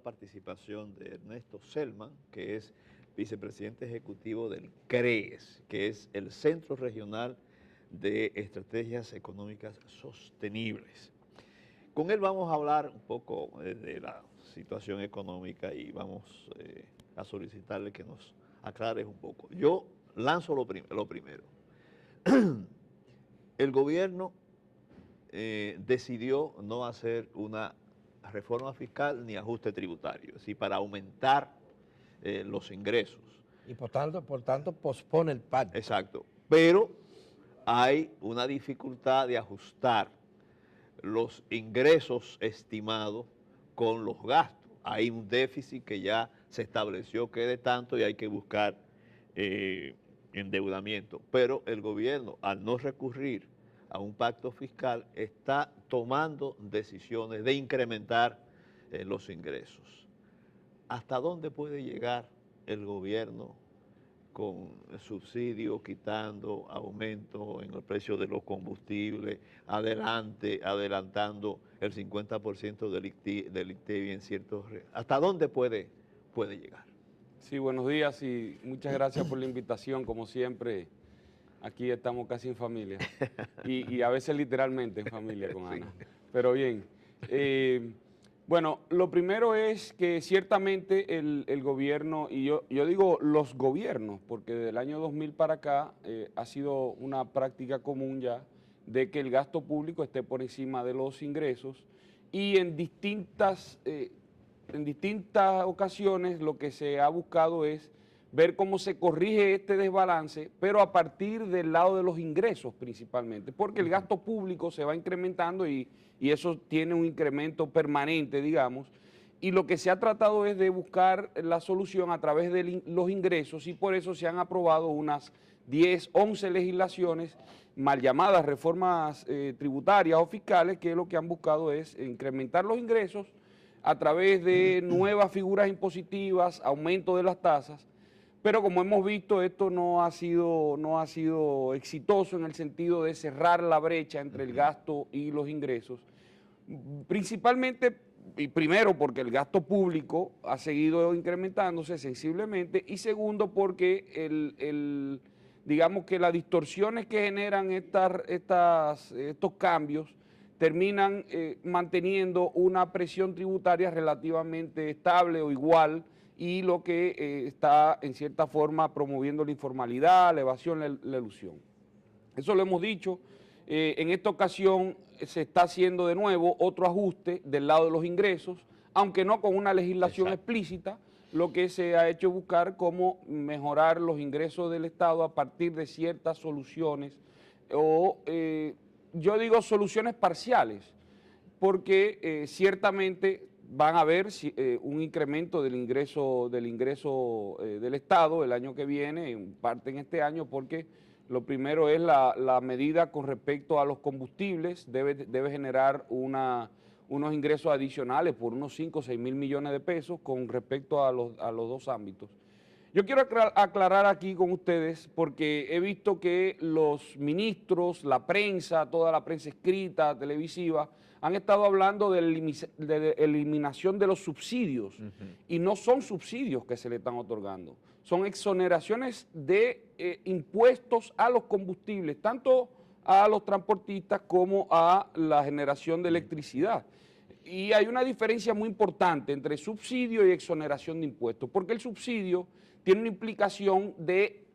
participación de Ernesto Selman, que es vicepresidente ejecutivo del CREES, que es el Centro Regional de Estrategias Económicas Sostenibles. Con él vamos a hablar un poco de la situación económica y vamos a solicitarle que nos aclare un poco. Yo lanzo lo primero. El gobierno decidió no hacer una reforma fiscal ni ajuste tributario, sí, para aumentar los ingresos. Y por tanto pospone el pacto. Exacto, pero hay una dificultad de ajustar los ingresos estimados con los gastos. Hay un déficit que ya se estableció que es de tanto y hay que buscar endeudamiento. Pero el gobierno, al no recurrir a un pacto fiscal, está tomando decisiones de incrementar los ingresos. ¿Hasta dónde puede llegar el gobierno con subsidios, quitando aumento en el precio de los combustibles, adelantando el 50% del ICTEVI en ciertos... ¿Hasta dónde puede llegar? Sí, buenos días y muchas gracias por la invitación. Como siempre, aquí estamos casi en familia y a veces literalmente en familia con Ana. Pero bien, bueno, lo primero es que ciertamente el gobierno, y yo digo los gobiernos, porque del año 2000 para acá ha sido una práctica común ya de que el gasto público esté por encima de los ingresos y en distintas ocasiones lo que se ha buscado es ver cómo se corrige este desbalance, pero a partir del lado de los ingresos principalmente, porque el gasto público se va incrementando y eso tiene un incremento permanente, digamos, y lo que se ha tratado es de buscar la solución a través de los ingresos y por eso se han aprobado unas 10, 11 legislaciones mal llamadas reformas tributarias o fiscales, que lo que han buscado es incrementar los ingresos a través de nuevas figuras impositivas, aumento de las tasas, pero como hemos visto esto no ha sido exitoso en el sentido de cerrar la brecha entre el gasto y los ingresos, principalmente y primero porque el gasto público ha seguido incrementándose sensiblemente y segundo porque digamos que las distorsiones que generan estos cambios terminan manteniendo una presión tributaria relativamente estable o igual y lo que está en cierta forma promoviendo la informalidad, la evasión, la elusión. Eso lo hemos dicho. En esta ocasión se está haciendo de nuevo otro ajuste del lado de los ingresos, aunque no con una legislación explícita, lo que se ha hecho es buscar cómo mejorar los ingresos del Estado a partir de ciertas soluciones o yo digo soluciones parciales, porque ciertamente van a haber un incremento del ingreso del Estado el año que viene, en parte en este año, porque lo primero es la medida con respecto a los combustibles, debe generar unos ingresos adicionales por unos 5 o 6 mil millones de pesos con respecto a los dos ámbitos. Yo quiero aclarar aquí con ustedes porque he visto que los ministros, la prensa, toda la prensa escrita, televisiva, han estado hablando de eliminación de los subsidios y no son subsidios que se le están otorgando, son exoneraciones de impuestos a los combustibles, tanto a los transportistas como a la generación de electricidad. Y hay una diferencia muy importante entre subsidio y exoneración de impuestos, porque el subsidio tiene una implicación de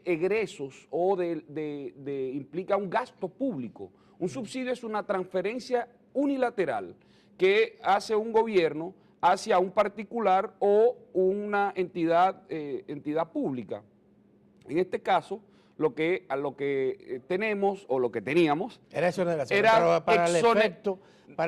egresos o implica un gasto público. Un subsidio es una transferencia unilateral que hace un gobierno hacia un particular o una entidad pública. En este caso, lo que tenemos o lo que teníamos era exoneración, era para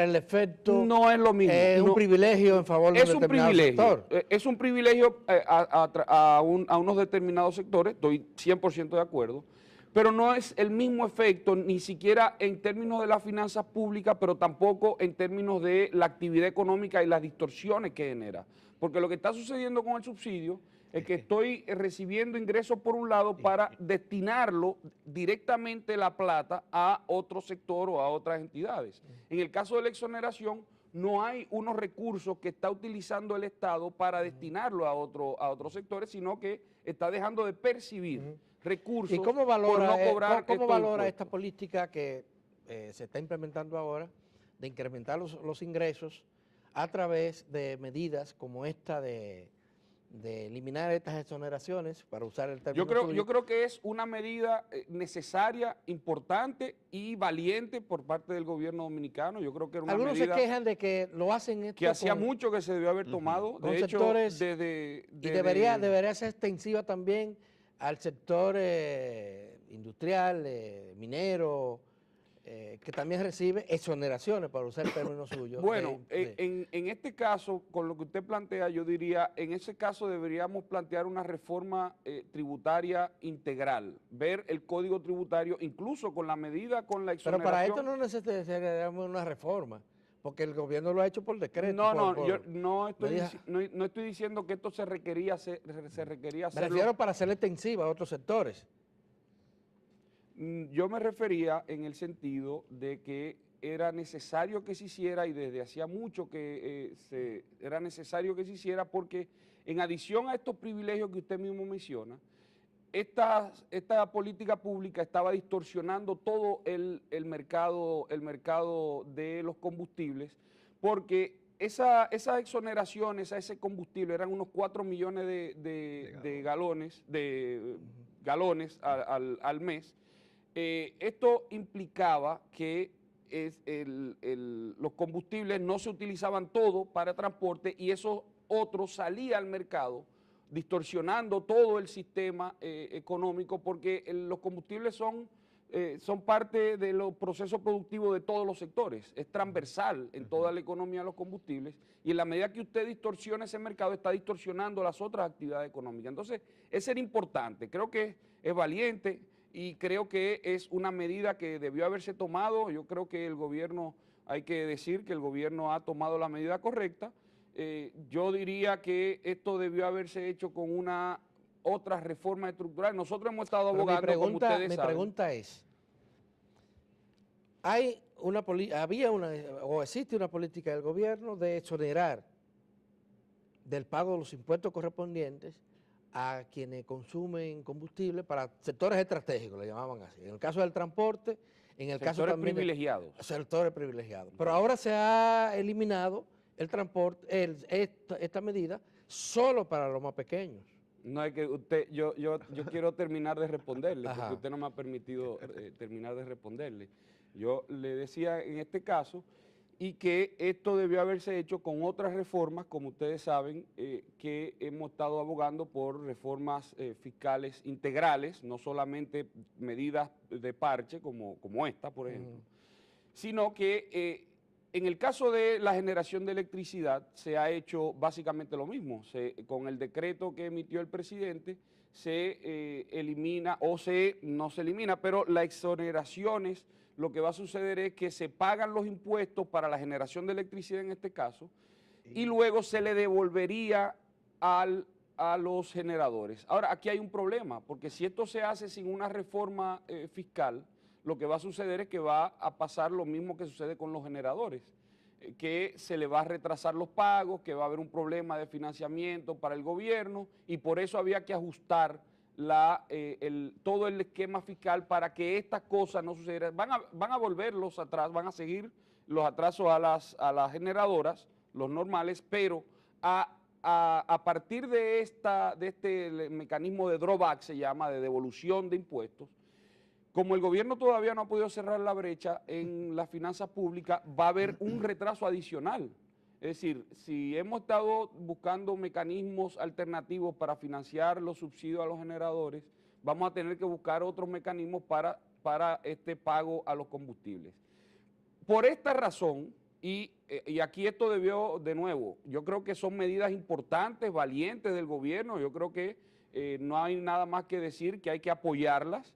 el efecto no es lo mismo. Es un privilegio en favor de un determinado sector. Es un privilegio a unos determinados sectores, estoy 100% de acuerdo, pero no es el mismo efecto ni siquiera en términos de las finanzas públicas, pero tampoco en términos de la actividad económica y las distorsiones que genera. Porque lo que está sucediendo con el subsidio es que estoy recibiendo ingresos por un lado para destinarlo directamente la plata a otro sector o a otras entidades. En el caso de la exoneración no hay unos recursos que está utilizando el Estado para destinarlo a otros sectores, sino que está dejando de percibir recursos. ¿Y cómo valora, por no cobrar cómo valora impuestos. esta política que se está implementando ahora de incrementar los ingresos a través de medidas como esta de eliminar estas exoneraciones, para usar el término suyo? Yo creo que es una medida necesaria, importante y valiente por parte del gobierno dominicano. Yo creo que era una Algunos medida se quejan de que lo hacen esto que hacía mucho que se debió haber tomado. con De hecho, sectores, y debería ser extensiva también al sector industrial, minero, que también recibe exoneraciones, para usar el término suyo. Bueno, en este caso, con lo que usted plantea, yo diría, en ese caso deberíamos plantear una reforma tributaria integral, ver el código tributario, incluso con la medida, con la exoneración. Pero para esto no necesitaríamos una reforma, porque el gobierno lo ha hecho por decreto. Yo no estoy diciendo que esto se requería hacerlo. Me refiero para hacerla extensiva a otros sectores. Yo me refería en el sentido de que era necesario que se hiciera, y desde hacía mucho que era necesario que se hiciera, porque en adición a estos privilegios que usted mismo menciona, esta política pública estaba distorsionando todo el mercado de los combustibles, porque esas exoneraciones a ese combustible eran unos 4 millones de galones al mes. Esto implicaba que los combustibles no se utilizaban todo para transporte, y eso otro salía al mercado distorsionando todo el sistema económico, porque los combustibles son parte de los procesos productivos de todos los sectores, es transversal en toda la economía de los combustibles, y en la medida que usted distorsiona ese mercado, está distorsionando las otras actividades económicas. Entonces, eso era importante, creo que es valiente, y creo que es una medida que debió haberse tomado. Yo creo que el gobierno, hay que decir que el gobierno ha tomado la medida correcta. Yo diría que esto debió haberse hecho con una otra reforma estructural. Nosotros hemos estado abogando, como ustedes saben. Mi pregunta es, existe una política del gobierno de exonerar del pago de los impuestos correspondientes a quienes consumen combustible para sectores estratégicos, le llamaban así. En el caso del transporte, en el caso también privilegiados. Sectores privilegiados. Pero ahora se ha eliminado el transporte, esta medida, solo para los más pequeños. No, es que yo quiero terminar de responderle, porque usted no me ha permitido terminar de responderle. Yo le decía en este caso, y que esto debió haberse hecho con otras reformas, como ustedes saben, que hemos estado abogando por reformas fiscales integrales, no solamente medidas de parche como esta, por ejemplo, sino que en el caso de la generación de electricidad se ha hecho básicamente lo mismo. Con el decreto que emitió el presidente se elimina, no se elimina, pero las exoneraciones, lo que va a suceder es que se pagan los impuestos para la generación de electricidad en este caso, y luego se le devolvería a los generadores. Ahora, aquí hay un problema, porque si esto se hace sin una reforma fiscal, lo que va a suceder es que va a pasar lo mismo que sucede con los generadores, que se le va a retrasar los pagos, que va a haber un problema de financiamiento para el gobierno, y por eso había que ajustar todo el esquema fiscal para que estas cosas no sucedieran. Van a volverlos atrás, van a seguir los atrasos a las generadoras, los normales, pero a partir de este mecanismo de drawback, se llama, de devolución de impuestos, como el gobierno todavía no ha podido cerrar la brecha en las finanzas públicas, va a haber un retraso adicional. Es decir, si hemos estado buscando mecanismos alternativos para financiar los subsidios a los generadores, vamos a tener que buscar otros mecanismos para este pago a los combustibles. Por esta razón, y aquí esto debió, de nuevo, yo creo que son medidas importantes, valientes del gobierno, yo creo que no hay nada más que decir, que hay que apoyarlas,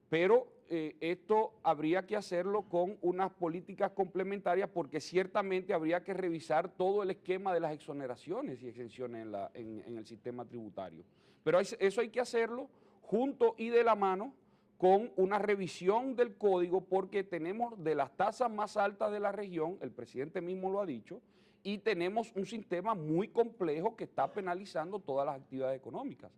pero esto habría que hacerlo con unas políticas complementarias, porque ciertamente habría que revisar todo el esquema de las exoneraciones y exenciones en el sistema tributario. Pero eso hay que hacerlo junto y de la mano con una revisión del código porque tenemos de las tasas más altas de la región, el presidente mismo lo ha dicho, y tenemos un sistema muy complejo que está penalizando todas las actividades económicas.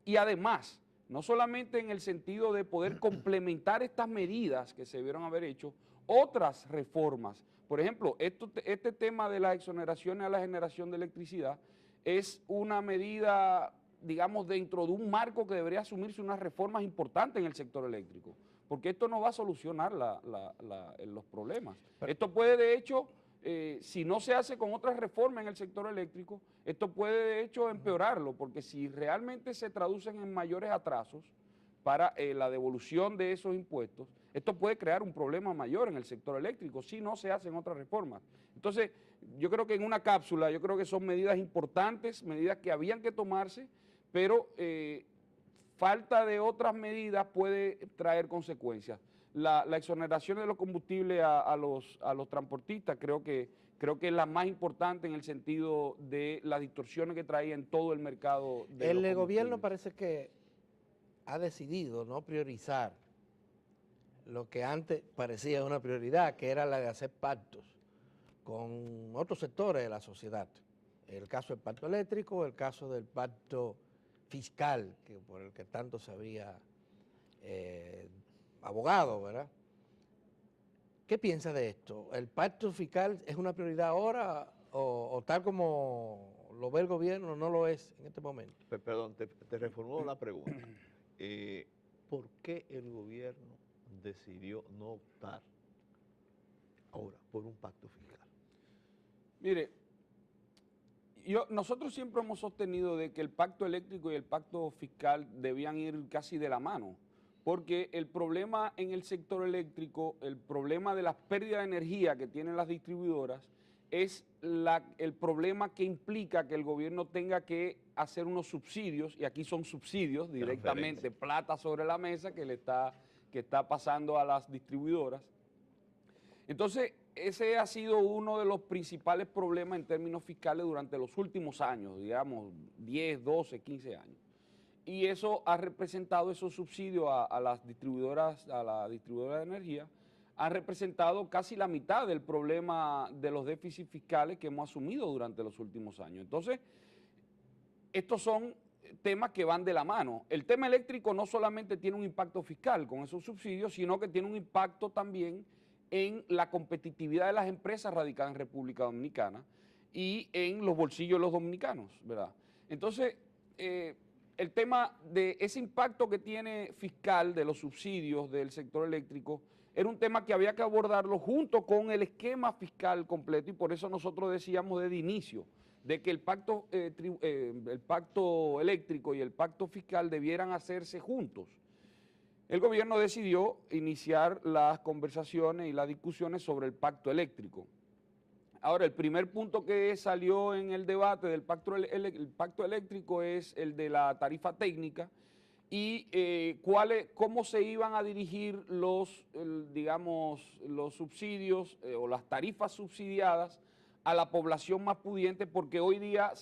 Y además, no solamente en el sentido de poder complementar estas medidas que se debieron haber hecho, otras reformas. Por ejemplo, este tema de las exoneraciones a la generación de electricidad es una medida, digamos, dentro de un marco que debería asumirse unas reformas importantes en el sector eléctrico, porque esto no va a solucionar los problemas. Esto puede, de hecho, si no se hace con otras reformas en el sector eléctrico, esto puede, de hecho, empeorarlo, porque si realmente se traducen en mayores atrasos para la devolución de esos impuestos, esto puede crear un problema mayor en el sector eléctrico si no se hacen otras reformas. Entonces, yo creo que en una cápsula, yo creo que son medidas importantes, medidas que habían que tomarse, pero falta de otras medidas puede traer consecuencias. La exoneración de los combustibles a los transportistas creo que es la más importante en el sentido de las distorsiones que traía en todo el mercado de El gobierno parece que ha decidido no priorizar lo que antes parecía una prioridad, que era la de hacer pactos con otros sectores de la sociedad. El caso del pacto eléctrico, el caso del pacto fiscal, por el que tanto se había abogado, ¿verdad? ¿Qué piensa de esto? ¿El pacto fiscal es una prioridad ahora o tal como lo ve el gobierno no lo es en este momento? Perdón, te reformulo la pregunta. ¿Por qué el gobierno decidió no optar ahora por un pacto fiscal? Mire, nosotros siempre hemos sostenido de que el pacto eléctrico y el pacto fiscal debían ir casi de la mano, porque el problema en el sector eléctrico, el problema de las pérdidas de energía que tienen las distribuidoras, es el problema que implica que el gobierno tenga que hacer unos subsidios, y aquí son subsidios directamente, plata sobre la mesa que está pasando a las distribuidoras. Entonces, ese ha sido uno de los principales problemas en términos fiscales durante los últimos años, digamos 10, 12, 15 años. Y eso ha representado, esos subsidios a las distribuidoras, a la distribuidora de energía, han representado casi la mitad del problema de los déficits fiscales que hemos asumido durante los últimos años. Entonces, estos son temas que van de la mano. El tema eléctrico no solamente tiene un impacto fiscal con esos subsidios, sino que tiene un impacto también en la competitividad de las empresas radicadas en República Dominicana y en los bolsillos de los dominicanos, ¿verdad? Entonces, el tema de ese impacto que tiene fiscal de los subsidios del sector eléctrico era un tema que había que abordarlo junto con el esquema fiscal completo, y por eso nosotros decíamos desde inicio de que el pacto eléctrico y el pacto fiscal debieran hacerse juntos. El gobierno decidió iniciar las conversaciones y las discusiones sobre el pacto eléctrico. Ahora, el primer punto que salió en el debate del pacto eléctrico es el de la tarifa técnica y cómo se iban a dirigir los subsidios o las tarifas subsidiadas a la población más pudiente, porque hoy día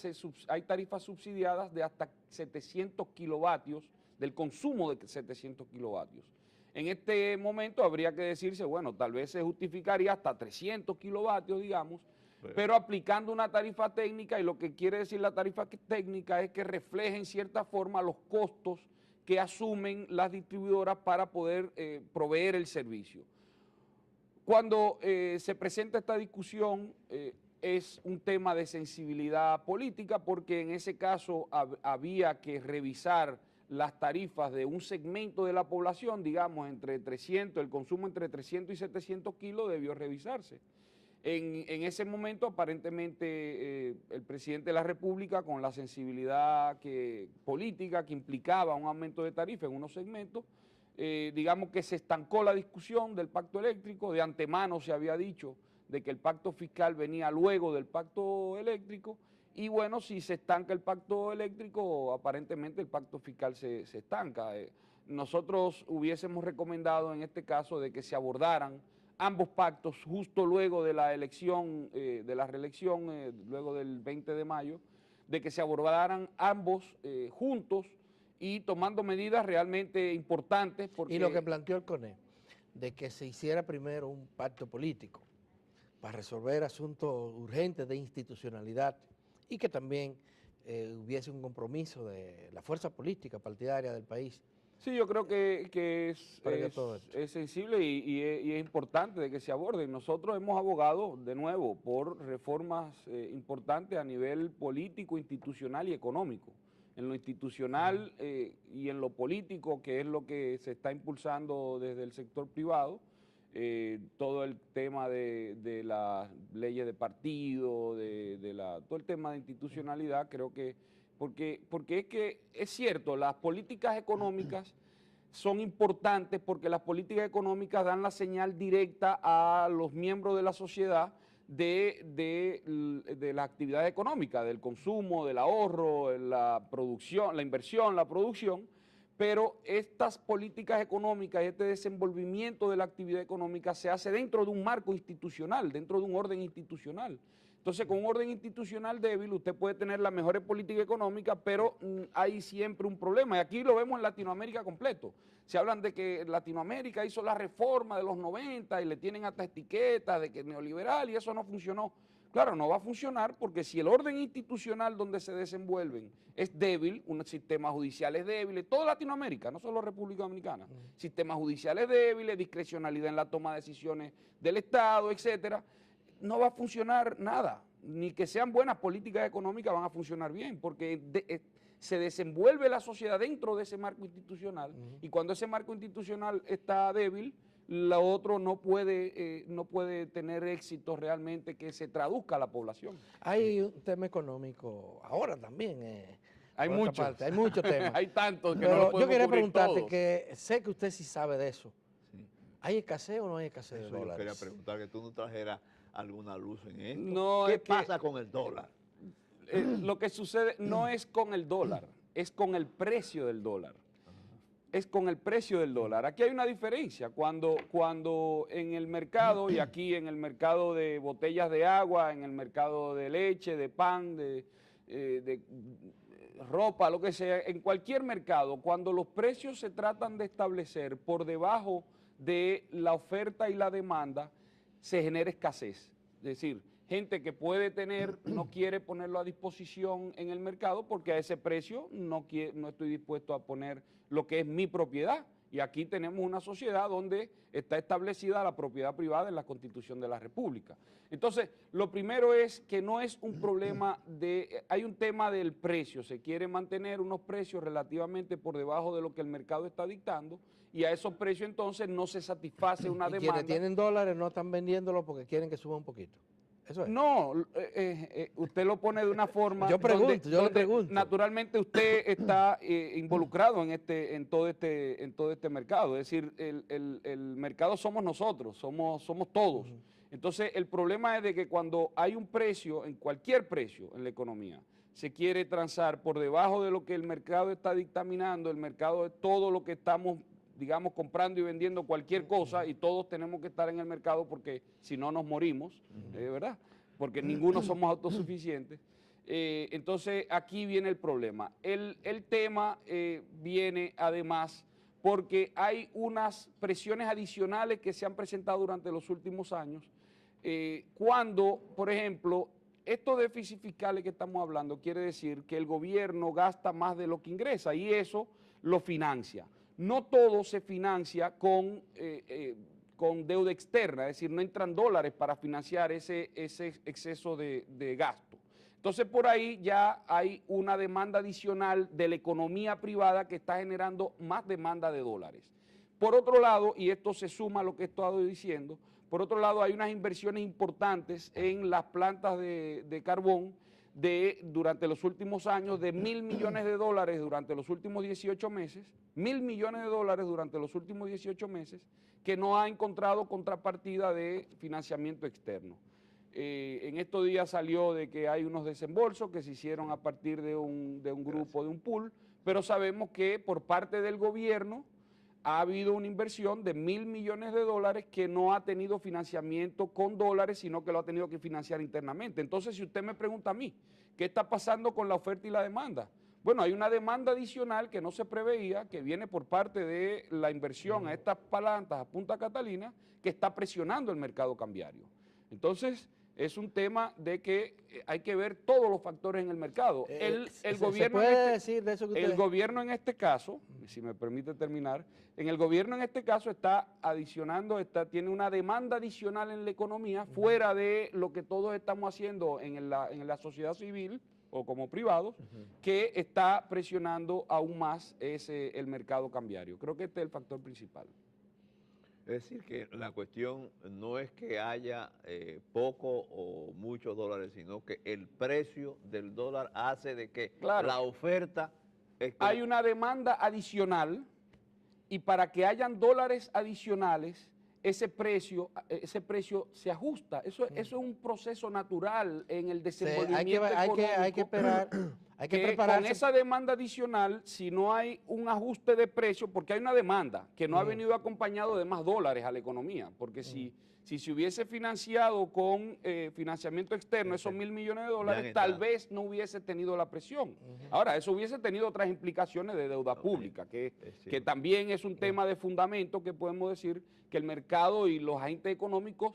hay tarifas subsidiadas de hasta 700 kilovatios, del consumo de 700 kilovatios. En este momento habría que decirse, bueno, tal vez se justificaría hasta 300 kilovatios, digamos, pero aplicando una tarifa técnica, y lo que quiere decir la tarifa técnica es que refleje en cierta forma los costos que asumen las distribuidoras para poder proveer el servicio. Cuando se presenta esta discusión, es un tema de sensibilidad política, porque en ese caso había que revisar las tarifas de un segmento de la población, digamos, entre 300, el consumo entre 300 y 700 kilos debió revisarse. En ese momento, aparentemente, el presidente de la República, con la sensibilidad política que implicaba un aumento de tarifa en unos segmentos, digamos que se estancó la discusión del pacto eléctrico. De antemano se había dicho de que el pacto fiscal venía luego del pacto eléctrico, y bueno, si se estanca el pacto eléctrico, aparentemente el pacto fiscal se estanca. Nosotros hubiésemos recomendado en este caso de que se abordaran ambos pactos justo luego de la elección, de la reelección, luego del 20 de mayo, de que se abordaran ambos juntos y tomando medidas realmente importantes. Porque Y lo que planteó el CONE, de que se hiciera primero un pacto político para resolver asuntos urgentes de institucionalidad y que también hubiese un compromiso de la fuerza política partidaria del país. Sí, yo creo que todo esto. es sensible y es importante de que se aborde. Nosotros hemos abogado, de nuevo, por reformas importantes a nivel político, institucional y económico. En lo institucional y en lo político, que es lo que se está impulsando desde el sector privado, todo el tema de las leyes de partido, todo el tema de institucionalidad, creo que porque es que es cierto, las políticas económicas son importantes porque las políticas económicas dan la señal directa a los miembros de la sociedad de la actividad económica, del consumo, del ahorro, la producción, la inversión, la producción, pero estas políticas económicas y este desenvolvimiento de la actividad económica se hace dentro de un marco institucional, dentro de un orden institucional. Entonces, con un orden institucional débil, usted puede tener las mejores políticas económicas, pero hay siempre un problema. Y aquí lo vemos en Latinoamérica completo. Se hablan de que Latinoamérica hizo la reforma de los 90 y le tienen hasta etiquetas de que es neoliberal y eso no funcionó. Claro, no va a funcionar porque si el orden institucional donde se desenvuelven es débil, un sistema judicial es débil, toda Latinoamérica, no solo República Dominicana, sistemas judiciales débiles, discrecionalidad en la toma de decisiones del Estado, etcétera, no va a funcionar nada, ni que sean buenas políticas económicas van a funcionar bien, porque se desenvuelve la sociedad dentro de ese marco institucional y cuando ese marco institucional está débil, lo otro no puede tener éxito realmente que se traduzca a la población. Hay un tema económico ahora también. Hay muchos. Hay muchos temas. Hay tantos que Pero no lo podemos yo quería cubrir preguntarte, todos. que sé que usted sí sabe de eso. Sí. ¿Hay escasez o no hay escasez de Eso yo dólares? quería preguntar, que tú no trajeras alguna luz en esto. No, ¿Qué es que- pasa con el dólar? Lo que sucede no es con el dólar, es con el precio del dólar. Es con el precio del dólar. Aquí hay una diferencia. Cuando en el mercado, y aquí en el mercado de botellas de agua, en el mercado de leche, de pan, de ropa, lo que sea, en cualquier mercado, cuando los precios se tratan de establecer por debajo de la oferta y la demanda, se genera escasez. Es decir, gente que puede tener, no quiere ponerlo a disposición en el mercado porque a ese precio no estoy dispuesto a poner lo que es mi propiedad. Y aquí tenemos una sociedad donde está establecida la propiedad privada en la Constitución de la República. Entonces, lo primero es que no es un problema hay un tema del precio, se quiere mantener unos precios relativamente por debajo de lo que el mercado está dictando y a esos precios entonces no se satisface una Y demanda. quienes tienen dólares no están vendiéndolo porque quieren que suba un poquito. Eso es. No, usted lo pone de una forma. Yo pregunto, yo le pregunto. Naturalmente usted está involucrado en todo este mercado. Es decir, el mercado somos nosotros, somos todos. Entonces, el problema es de que cuando hay un precio, en cualquier precio en la economía, se quiere transar por debajo de lo que el mercado está dictaminando, el mercado es todo lo que estamos, digamos, comprando y vendiendo cualquier cosa y todos tenemos que estar en el mercado porque si no nos morimos, ¿verdad? Porque ninguno somos autosuficientes. Entonces, aquí viene el problema. El tema viene además porque hay unas presiones adicionales que se han presentado durante los últimos años cuando, por ejemplo, estos déficits fiscales que estamos hablando quiere decir que el gobierno gasta más de lo que ingresa y eso lo financia. No todo se financia con deuda externa, es decir, no entran dólares para financiar ese exceso de gasto. Entonces, por ahí ya hay una demanda adicional de la economía privada que está generando más demanda de dólares. Por otro lado, y esto se suma a lo que he estado diciendo, por otro lado hay unas inversiones importantes en las plantas de carbón durante los últimos años de $1.000 millones durante los últimos 18 meses, $1.000 millones durante los últimos 18 meses, que no ha encontrado contrapartida de financiamiento externo. En estos días salió de que hay unos desembolsos que se hicieron a partir de un grupo, de un pool, pero sabemos que por parte del gobierno ha habido una inversión de $1.000 millones que no ha tenido financiamiento con dólares, sino que lo ha tenido que financiar internamente. Entonces, si usted me pregunta a mí, ¿qué está pasando con la oferta y la demanda? Bueno, hay una demanda adicional que no se preveía, que viene por parte de la inversión a estas palancas a Punta Catalina, que está presionando el mercado cambiario. Entonces, es un tema de que hay que ver todos los factores en el mercado. El gobierno, el gobierno en este caso, si me permite terminar, el gobierno en este caso está adicionando, tiene una demanda adicional en la economía, fuera de lo que todos estamos haciendo en la sociedad civil o como privados, que está presionando aún más el mercado cambiario. Creo que este es el factor principal. Es decir, que la cuestión no es que haya poco o muchos dólares, sino que el precio del dólar hace de que la oferta... Hay una demanda adicional y para que hayan dólares adicionales, ese precio se ajusta. Eso es un proceso natural en el desenvolvimiento económico. Hay que esperar. Hay que prepararse. Con esa demanda adicional, si no hay un ajuste de precio, porque hay una demanda que no ha venido acompañado de más dólares a la economía, porque si se hubiese financiado con financiamiento externo esos 1.000 millones de dólares, tal vez no hubiese tenido la presión. Ahora, eso hubiese tenido otras implicaciones de deuda pública, que también es un tema de fundamento que podemos decir que el mercado y los agentes económicos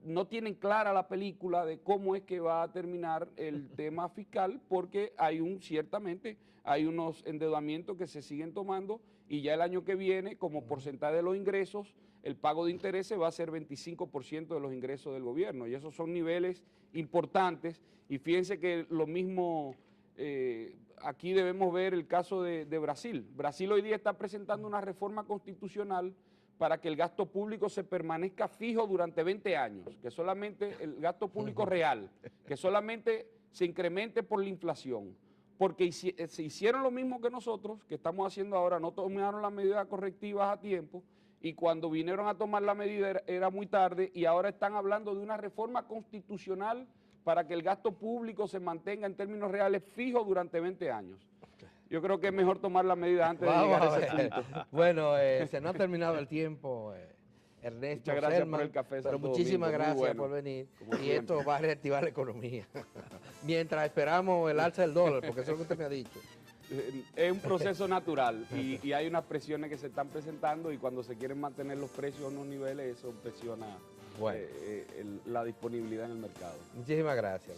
no tienen clara la película de cómo es que va a terminar el tema fiscal, porque ciertamente hay unos endeudamientos que se siguen tomando y ya el año que viene, como porcentaje de los ingresos, el pago de intereses va a ser 25% de los ingresos del gobierno, y esos son niveles importantes. Y fíjense que lo mismo, aquí debemos ver el caso de Brasil. Brasil hoy día está presentando una reforma constitucional para que el gasto público se permanezca fijo durante 20 años, que solamente el gasto público real, que solamente se incremente por la inflación, porque se hicieron lo mismo que nosotros, que estamos haciendo ahora, no tomaron las medidas correctivas a tiempo, y cuando vinieron a tomar la medida era muy tarde, y ahora están hablando de una reforma constitucional para que el gasto público se mantenga en términos reales fijo durante 20 años. Yo creo que es mejor tomar las medidas antes de llegar a ese punto. Bueno, se nos ha terminado el tiempo, Ernesto. Muchas gracias Selman, por el café, pero Santo muchísimas Domingo, gracias bueno, por venir. Y siempre. esto va a reactivar la economía. Mientras esperamos el alza del dólar, porque eso es lo que usted me ha dicho. Es un proceso natural y hay unas presiones que se están presentando, y cuando se quieren mantener los precios a unos niveles, eso presiona la disponibilidad en el mercado. Muchísimas gracias.